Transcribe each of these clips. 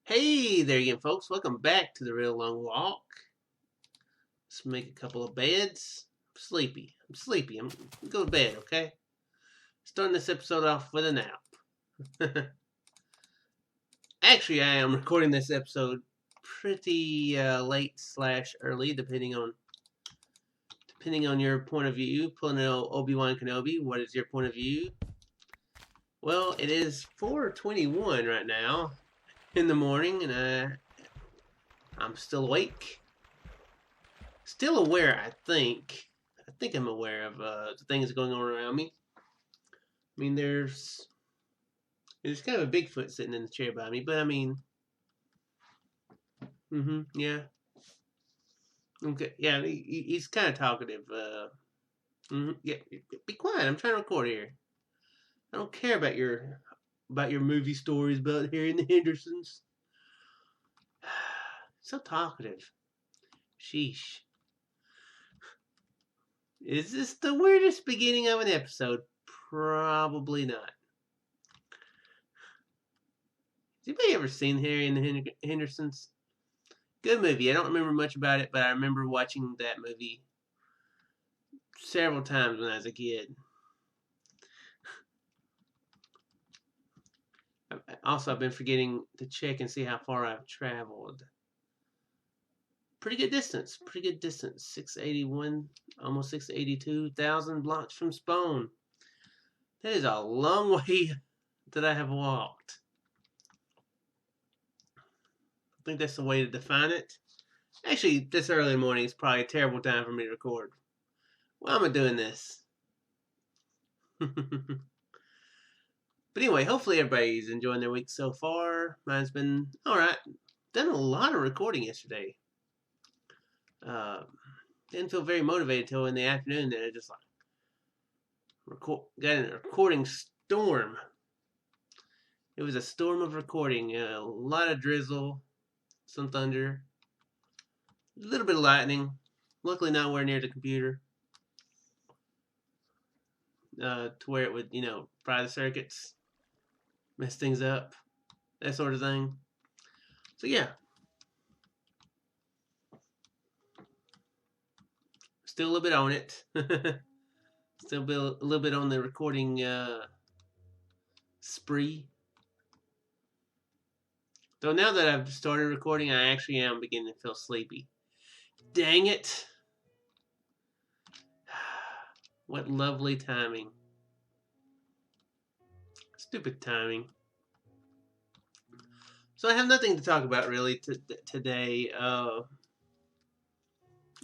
Hey there again, folks. Welcome back to the Real Long Walk. Let's make a couple of beds. I'm sleepy. I'm gonna go to bed, okay? Starting this episode off with a nap. Actually, I am recording this episode pretty late slash early, depending on your point of view. Pulling out Obi-Wan Kenobi. What is your point of view? Well, it is 4:21 right now in the morning, and I'm still awake. Still aware, I think. I think I'm aware of the things going on around me. I mean, there's kind of a Bigfoot sitting in the chair by me, but I mean, yeah, okay, yeah, he's kind of talkative. Yeah, be quiet. I'm trying to record here. I don't care about your movie stories about Harry and the Hendersons. So talkative. Sheesh. Is this the weirdest beginning of an episode? Probably not. Has anybody ever seen Harry and the Hendersons? Good movie. I don't remember much about it, but I remember watching that movie several times when I was a kid. Also, I've been forgetting to check and see how far I've traveled. Pretty good distance. 681, almost 682,000 blocks from Spone. That is a long way that I have walked. I think that's the way to define it. Actually, this early morning is probably a terrible time for me to record. Why am I doing this? But anyway, hopefully everybody's enjoying their week so far. Mine's been alright. Done a lot of recording yesterday. Didn't feel very motivated till in the afternoon. Then I just got in a recording storm. It was a storm of recording. A lot of drizzle, some thunder, a little bit of lightning. Luckily, nowhere near the computer. To where it would, fry the circuits, mess things up, that sort of thing. So yeah, still a little bit on it. Still a little bit on the recording spree. Though now that I've started recording, I actually am beginning to feel sleepy. Dang it. What lovely timing. Stupid timing. So I have nothing to talk about really today. I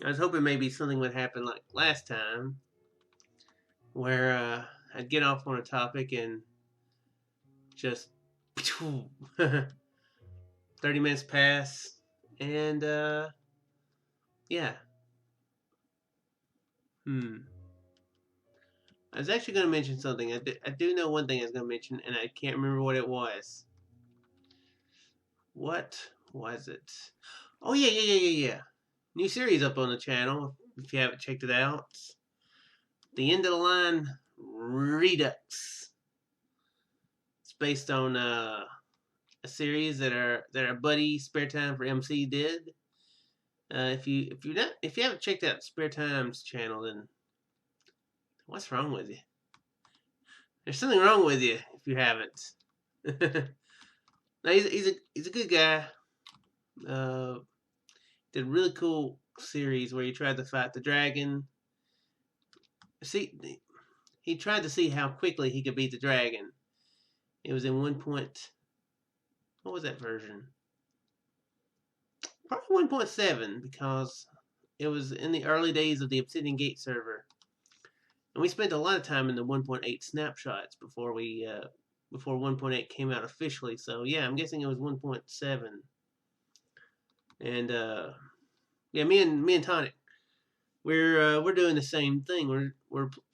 was hoping maybe something would happen like last time, where I'd get off on a topic and just 30 minutes pass, and yeah. I was actually going to mention something. I do know one thing I was going to mention, and I can't remember what it was. What was it? Oh, yeah. New series up on the channel, if you haven't checked it out. The End of the Line Redux. It's based on a series that our buddy Spare Time for MC did. If you haven't checked out Spare Time's channel, then what's wrong with you? There's something wrong with you if you haven't. No, he's a good guy. Did a really cool series where he tried to fight the dragon. See, he tried to see how quickly he could beat the dragon. It was in 1. What was that version? Probably 1.7, because it was in the early days of the Obsidian Gate server. And we spent a lot of time in the 1.8 snapshots before 1.8 came out officially. So yeah, I'm guessing it was 1.7. And yeah, me and Tonic, we're doing the same thing.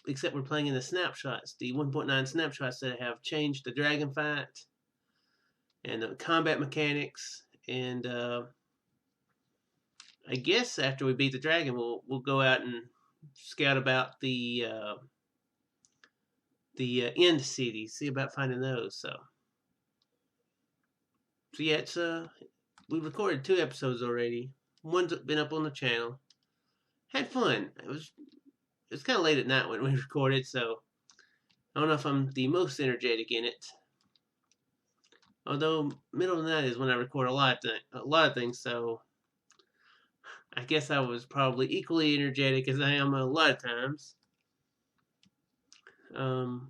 Except we're playing in the snapshots, the 1.9 snapshots that have changed the dragon fight and the combat mechanics. And I guess after we beat the dragon, we'll go out and scout about the end cities, see about finding those. So So yeah, it's we recorded 2 episodes already. One's been up on the channel. Had fun. It was kind of late at night when we recorded, so I don't know if I'm the most energetic in it. Although middle of the night is when I record a lot of things, so I guess I was probably equally energetic as I am a lot of times. So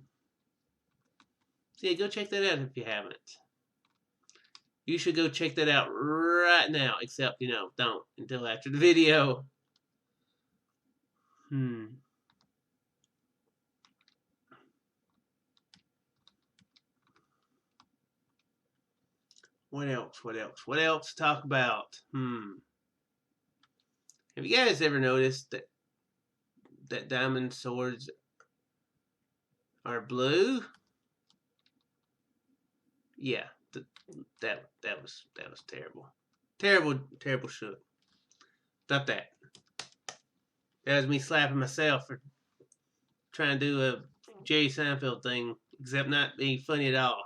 yeah, go check that out if you haven't. You should go check that out right now, except, don't until after the video. What else? What else? What else to talk about? Have you guys ever noticed that diamond swords are blue? Yeah, that was terrible. Terrible shit. Stop that. That was me slapping myself for trying to do a Jerry Seinfeld thing, except not being funny at all.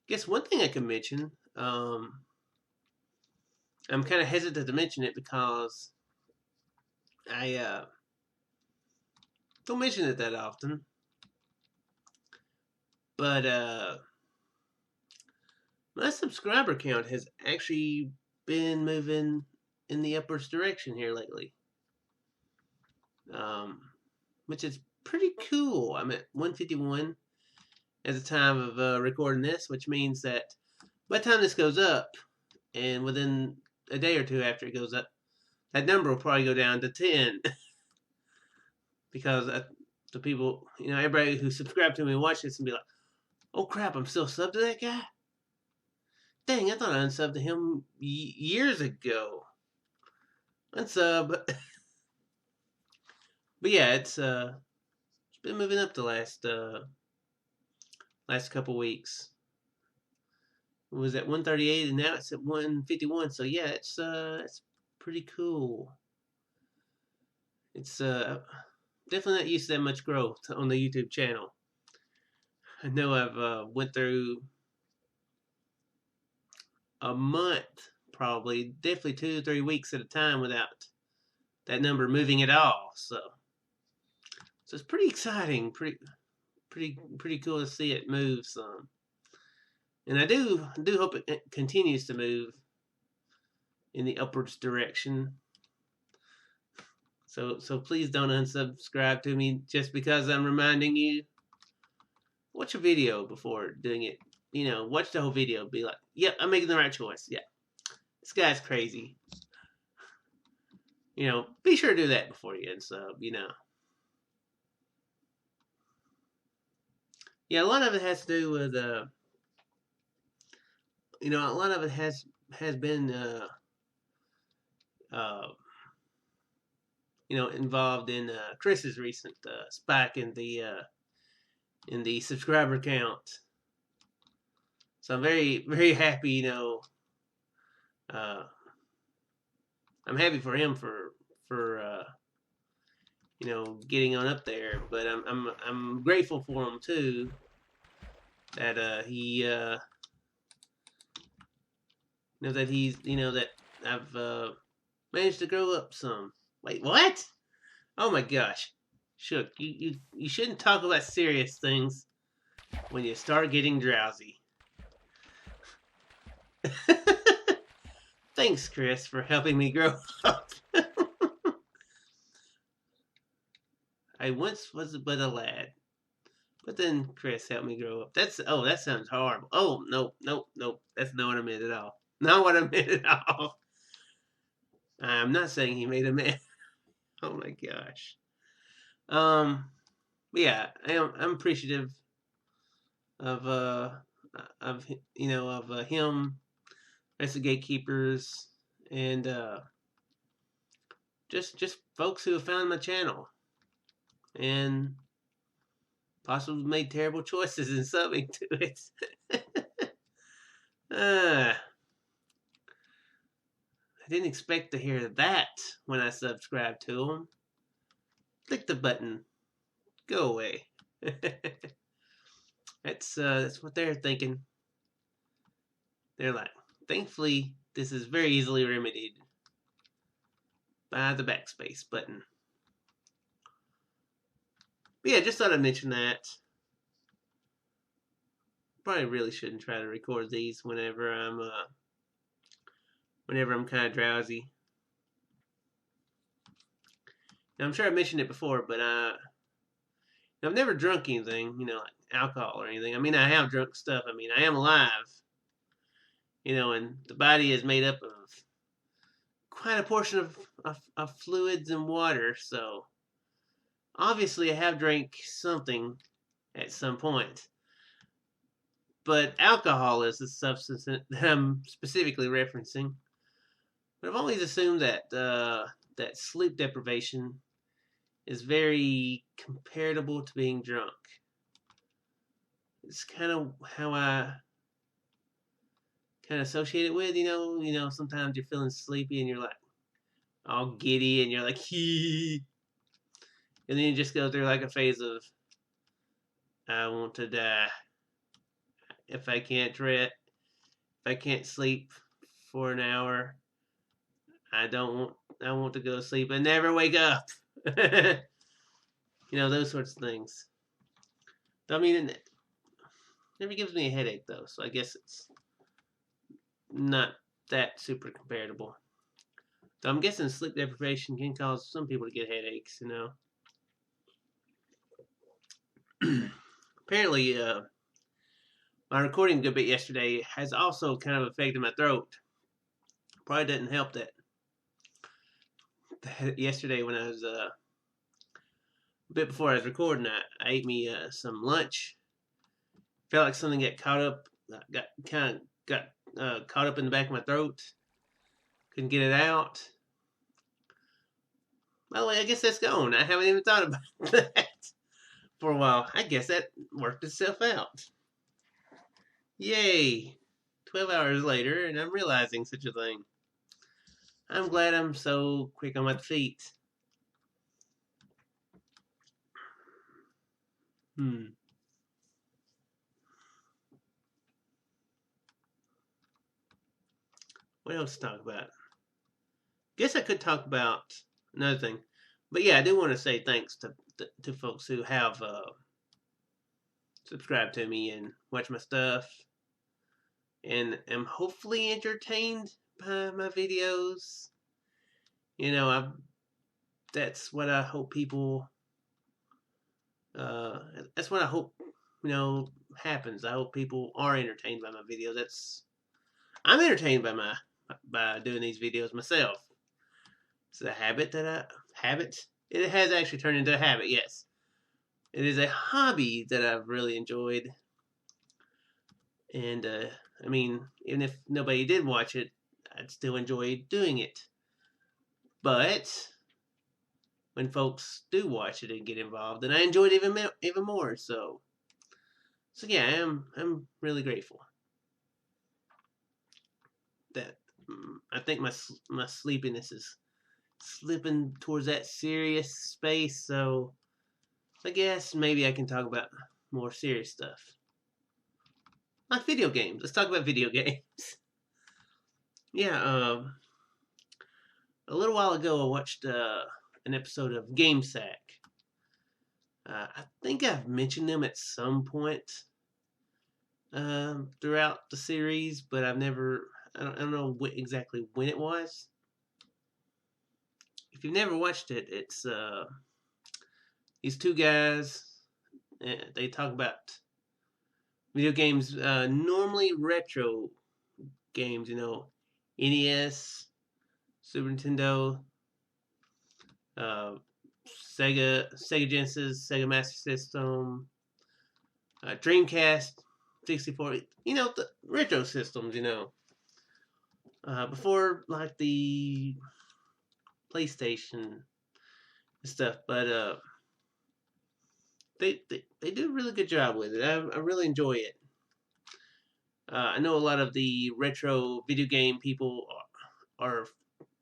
Guess one thing I can mention, I'm kind of hesitant to mention it because I don't mention it that often. But my subscriber count has actually been moving in the upwards direction here lately. Which is pretty cool. I'm at 151 at the time of recording this, which means that by the time this goes up, and within a day or two after it goes up, that number will probably go down to 10. Because the people, everybody who subscribed to me and watch this and be like, oh crap, I'm still subbed to that guy? Dang, I thought I unsubbed to him years ago. Unsub. But yeah, it's been moving up the last couple weeks. It was at 138 and now it's at 151. So yeah, it's pretty cool. It's definitely not used to that much growth on the YouTube channel. I know I've went through a month, probably, definitely 2 or 3 weeks at a time without that number moving at all. So it's pretty exciting, pretty cool to see it move some. And I do hope it continues to move in the upwards direction. So please don't unsubscribe to me just because I'm reminding you. Watch a video before doing it. Watch the whole video. Be like, yep, I'm making the right choice. Yeah. This guy's crazy. Be sure to do that before you unsub, Yeah, a lot of it has to do with, a lot of it has been, involved in Chris's recent spike in the subscriber count. So I'm very, very happy, I'm happy for him for getting on up there, but I'm grateful for him too that he that he's that I've managed to grow up some. Wait, what? Oh my gosh, Shook, you shouldn't talk about serious things when you start getting drowsy. Thanks, Chris, for helping me grow up. I once was but a lad, but then Chris helped me grow up. That sounds horrible. Oh, nope. That's not what I meant at all. Not what I meant at all. I'm not saying he made a man. Oh my gosh. But yeah, I'm appreciative of him, rest of the gatekeepers, and just folks who have found my channel and possibly made terrible choices in subbing to it. I didn't expect to hear that when I subscribed to him. Click the button Go away. That's what they're thinking. They're like, thankfully, this is very easily remedied by the backspace button. But yeah, just thought I'd mention that. Probably really shouldn't try to record these whenever I'm kind of drowsy. Now, I'm sure I mentioned it before, but I've never drunk anything, like alcohol or anything. I mean, I have drunk stuff. I mean, I am alive, and the body is made up of quite a portion of fluids and water. So obviously, I have drank something at some point. But alcohol is the substance that I'm specifically referencing. But I've always assumed that that sleep deprivation is very comparable to being drunk. It's kind of how I kind of associate it with, sometimes you're feeling sleepy and you're like all giddy and you're like, hee. And then you just go through like a phase of, I want to die. If I can't sleep for an hour, I want to go to sleep and never wake up. Those sorts of things. I mean, it never gives me a headache though, so I guess it's not that super comparable. So I'm guessing sleep deprivation can cause some people to get headaches, Apparently, my recording a good bit yesterday has also kind of affected my throat. Probably didn't help that yesterday when I was a bit before I was recording, I ate me some lunch. Felt like something got caught up in the back of my throat. Couldn't get it out. By the way, I guess that's gone. I haven't even thought about that for a while. I guess that worked itself out. Yay! 12 hours later, and I'm realizing such a thing. I'm glad I'm so quick on my feet. What else to talk about? Guess I could talk about another thing. But yeah, I do want to say thanks to folks who have subscribed to me and watch my stuff and am hopefully entertained by my videos. That's what I hope people that's what I hope happens. I hope people are entertained by my videos. I'm entertained by doing these videos myself. It's a habit it has actually turned into a habit. Yes, it is a hobby that I've really enjoyed, and I mean, even if nobody did watch it, I'd still enjoy doing it. But when folks do watch it and get involved, then I enjoy it even more. So yeah, I'm really grateful that I think my sleepiness is slipping towards that serious space. So I guess maybe I can talk about more serious stuff, like video games. Let's talk about video games. Yeah, a little while ago I watched an episode of GameSack. I think I've mentioned them at some point throughout the series, but I don't know exactly when it was. If you've never watched it, it's these two guys. They talk about video games, normally retro games, NES, Super Nintendo, Sega Genesis, Sega Master System, Dreamcast, 64, the retro systems, before like the PlayStation and stuff, but they do a really good job with it. I really enjoy it. I know a lot of the retro video game people are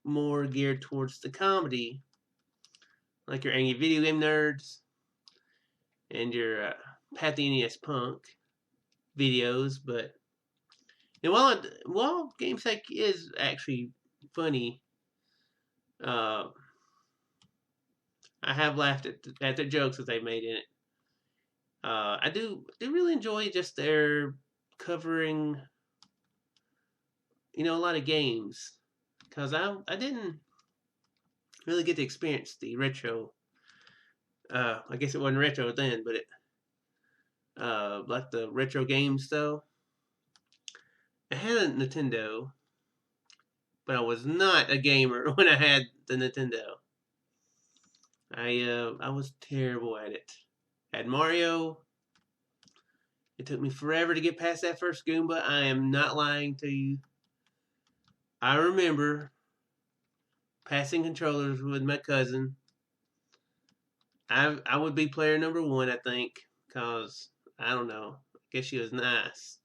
more geared towards the comedy, like your angry video game nerds. and your Pat the NES Punk videos. But while GameSec is actually funny, uh, I have laughed at the jokes that they made in it. I do really enjoy just their covering, a lot of games, because I didn't really get to experience the retro. I guess it wasn't retro then, but it like the retro games though. I had a Nintendo, but I was not a gamer when I had the Nintendo. I was terrible at it. I had Mario. It took me forever to get past that first Goomba. I am not lying to you. I remember passing controllers with my cousin. I would be player number 1, I think, because I don't know. I guess she was nice,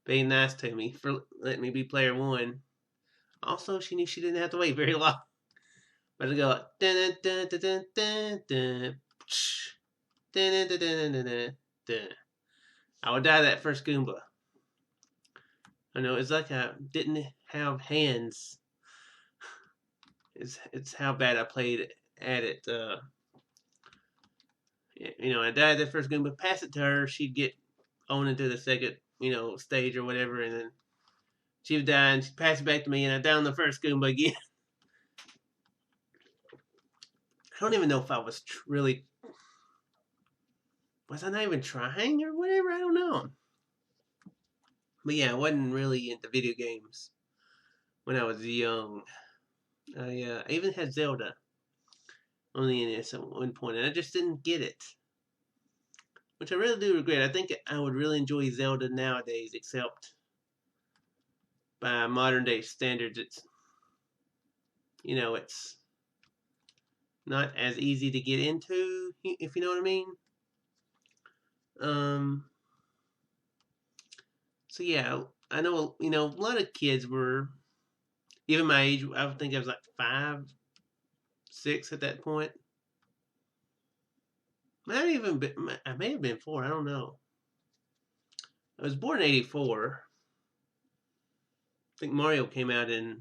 being nice to me for letting me be player 1. Also, she knew she didn't have to wait very long. But I'd go like, dun dun dun dun dun dun dun dun dun dun dun. I would die that first Goomba. I know it's like I didn't have hands. It's how bad I played at it. I died that first Goomba. Pass it to her, she'd get on into the second, stage or whatever, and then she would die, and she'd pass it back to me, and I'd down the first Goomba again. I don't even know if I was really. Was I not even trying or whatever? I don't know. But yeah, I wasn't really into video games when I was young. I even had Zelda on the NES at one point, and I just didn't get it. Which I really do regret. I think I would really enjoy Zelda nowadays, except by modern day standards, it's not as easy to get into, if you know what I mean. So yeah, I know, a lot of kids were, even my age, I would think I was like 5, 6 at that point. I may have been 4, I don't know. I was born in 84. I think Mario came out in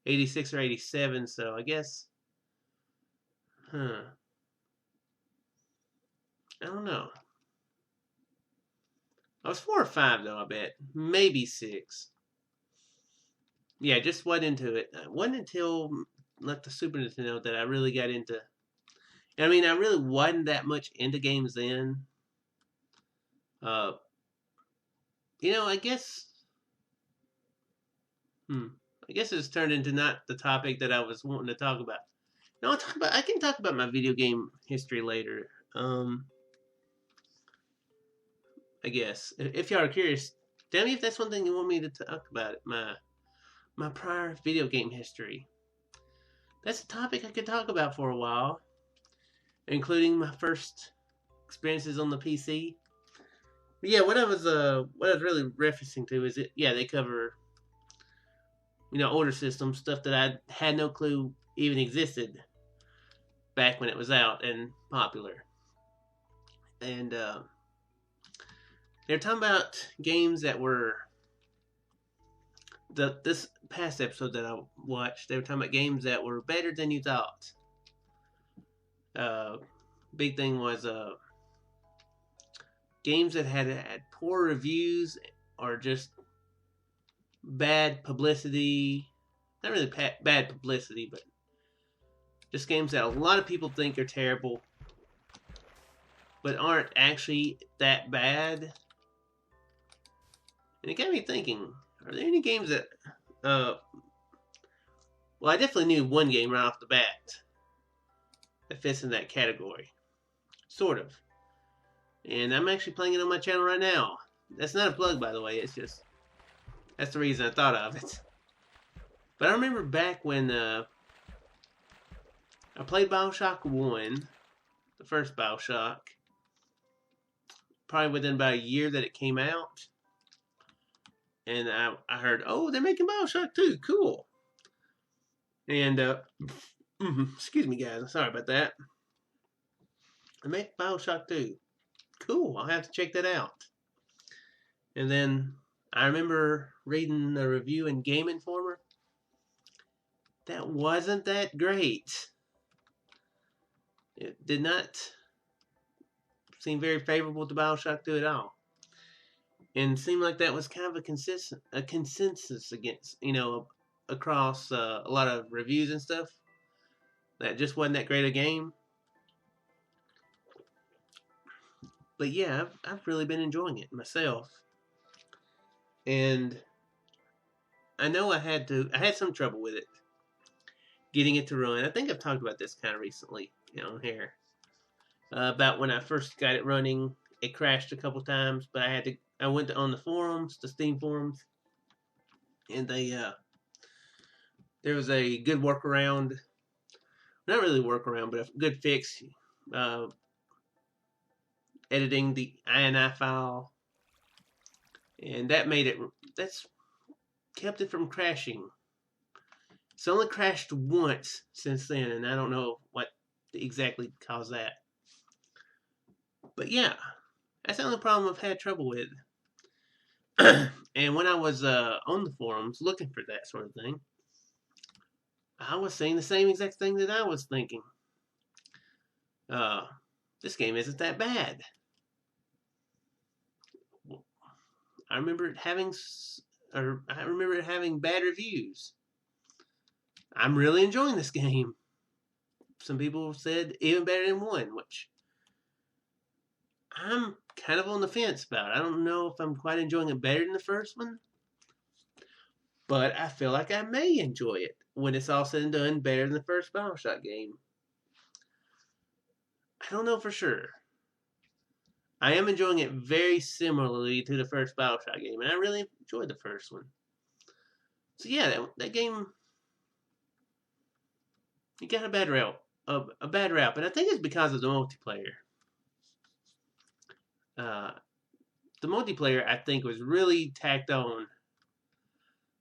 86 or 87, so I guess, I don't know. I was 4 or 5 though, I bet. Maybe 6. Yeah, just wasn't into it. It wasn't until like the Super Nintendo that I really got into. I mean, I really wasn't that much into games then. I guess. I guess it's turned into not the topic that I was wanting to talk about. No, I can talk about my video game history later. I guess if y'all are curious, tell me if that's one thing you want me to talk about. My prior video game history. That's a topic I could talk about for a while, including my first experiences on the PC. But yeah, what I was really referencing to is they cover older systems, stuff that I had no clue even existed back when it was out and popular. And they're talking about games that were this past episode that I watched. They were talking about games that were better than you thought. Big thing was games that had poor reviews or just bad publicity. Not really bad publicity, but just games that a lot of people think are terrible, but aren't actually that bad. And it got me thinking, are there any games that, well, I definitely knew one game right off the bat that fits in that category. Sort of. And I'm actually playing it on my channel right now. That's not a plug, by the way. It's just, that's the reason I thought of it. But I remember back when I played Bioshock 1, the first Bioshock, probably within about a year that it came out. And I heard, oh, they're making Bioshock 2. Cool. And, excuse me, guys. I'm sorry about that. They make Bioshock 2. Cool, I'll have to check that out. And then I remember reading a review in Game Informer that wasn't that great. It did not seem very favorable to Bioshock 2 at all. And it seemed like that was kind of a consensus against, across a lot of reviews and stuff. That just wasn't that great a game. But yeah, I've really been enjoying it myself. And I know I had some trouble with it, getting it to run. I think I've talked about this kind of recently, on here. About when I first got it running, it crashed a couple times, but I went on the forums, the Steam forums, and there was a good workaround. Not really workaround, but a good fix. Editing the INI file, and that's kept it from crashing. It's only crashed once since then, and I don't know what exactly caused that. But yeah, that's the only problem I've had trouble with. And when I was on the forums looking for that sort of thing, I was saying the same exact thing that I was thinking. This game isn't that bad. I remember it having bad reviews. I'm really enjoying this game. Some people said even better than 1, which I'm kind of on the fence about. I don't know if I'm quite enjoying it better than the first one, but I feel like I may enjoy it when it's all said and done better than the first Bioshock game. I don't know for sure. I am enjoying it very similarly to the first Bioshock game, and I really enjoyed the first one. So yeah, that game, it got a bad rap, and I think it's because of the multiplayer. The multiplayer, I think, was really tacked on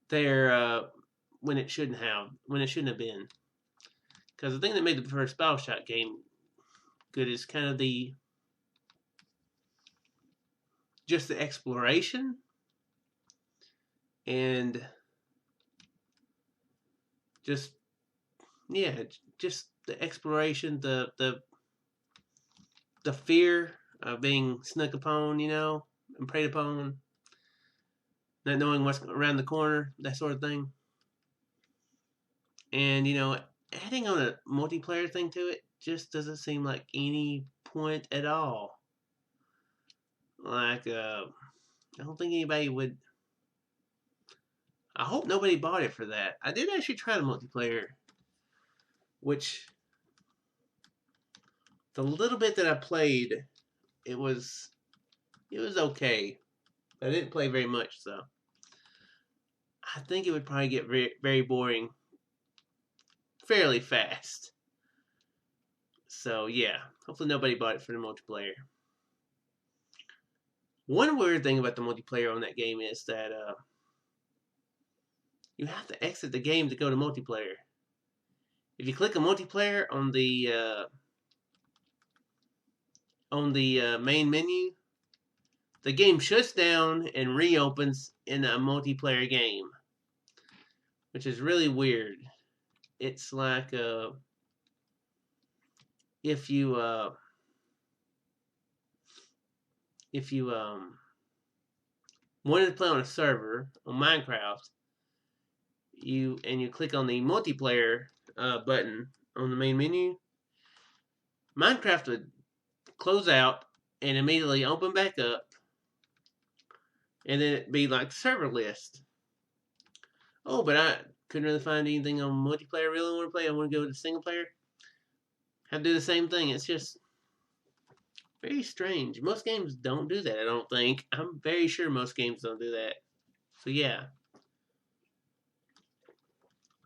there when it shouldn't have been. Because the thing that made the first Bioshock game good is kind of just the exploration and just the exploration, the fear of being snuck upon, and preyed upon, not knowing what's around the corner, that sort of thing. And adding on a multiplayer thing to it just doesn't seem like any point at all. Like, I don't think anybody would. I hope nobody bought it for that. I did actually try the multiplayer, which the little bit that I played, it was okay. I didn't play very much, so I think it would probably get very, very boring fairly fast. So yeah, hopefully nobody bought it for the multiplayer. One weird thing about the multiplayer on that game is that you have to exit the game to go to multiplayer. If you click a multiplayer on the main menu, the game shuts down and reopens in a multiplayer game, which is really weird. It's like if you wanted to play on a server on Minecraft, you click on the multiplayer button on the main menu, Minecraft would close out and immediately open back up, and then it'd be like server list. Oh, but I couldn't really find anything on multiplayer I really want to play. I want to go to single player. Have to do the same thing. It's just very strange. Most games don't do that, I don't think. I'm very sure most games don't do that. So yeah.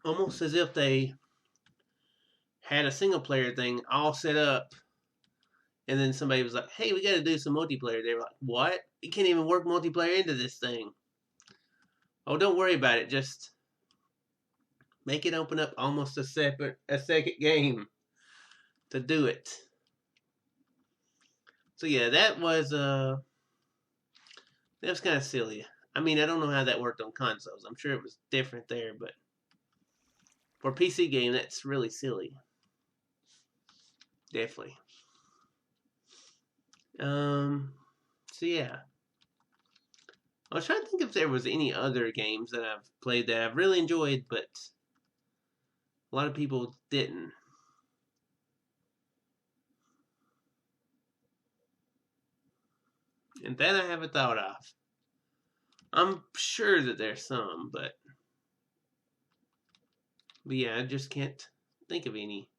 Almost as if they had a single player thing all set up, and then somebody was like, hey, we got to do some multiplayer. They were like, what? You can't even work multiplayer into this thing. Oh, don't worry about it. Just make it open up almost a second game to do it. So yeah, that was kind of silly. I mean, I don't know how that worked on consoles. I'm sure it was different there, but for a PC game, that's really silly. Definitely. So yeah. I was trying to think if there was any other games that I've played that I've really enjoyed, but a lot of people didn't. And that I haven't thought of. I'm sure that there's some, but yeah, I just can't think of any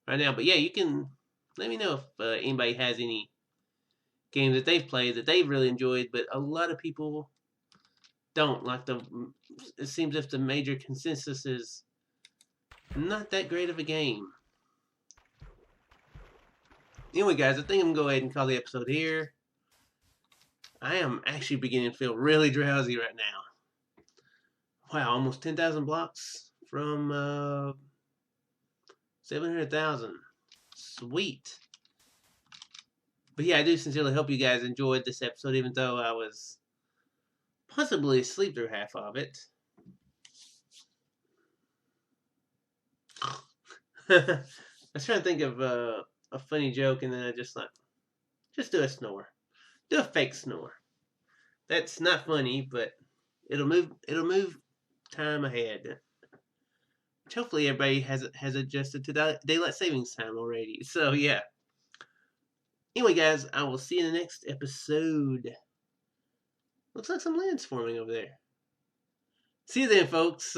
right now. But yeah, you can let me know if anybody has any games that they've played that they've really enjoyed, but a lot of people don't. It seems if the major consensus is not that great of a game. Anyway, guys, I think I'm gonna go ahead and call the episode here. I am actually beginning to feel really drowsy right now. Wow, almost 10,000 blocks from 700,000. Sweet. But yeah, I do sincerely hope you guys enjoyed this episode, even though I was possibly asleep through half of it. I was trying to think of a funny joke, and then I just do a snore. Do a fake snore. That's not funny, but it'll move time ahead. Which hopefully everybody has adjusted to daylight savings time already. So yeah. Anyway, guys, I will see you in the next episode. Looks like some land's forming over there. See you then, folks.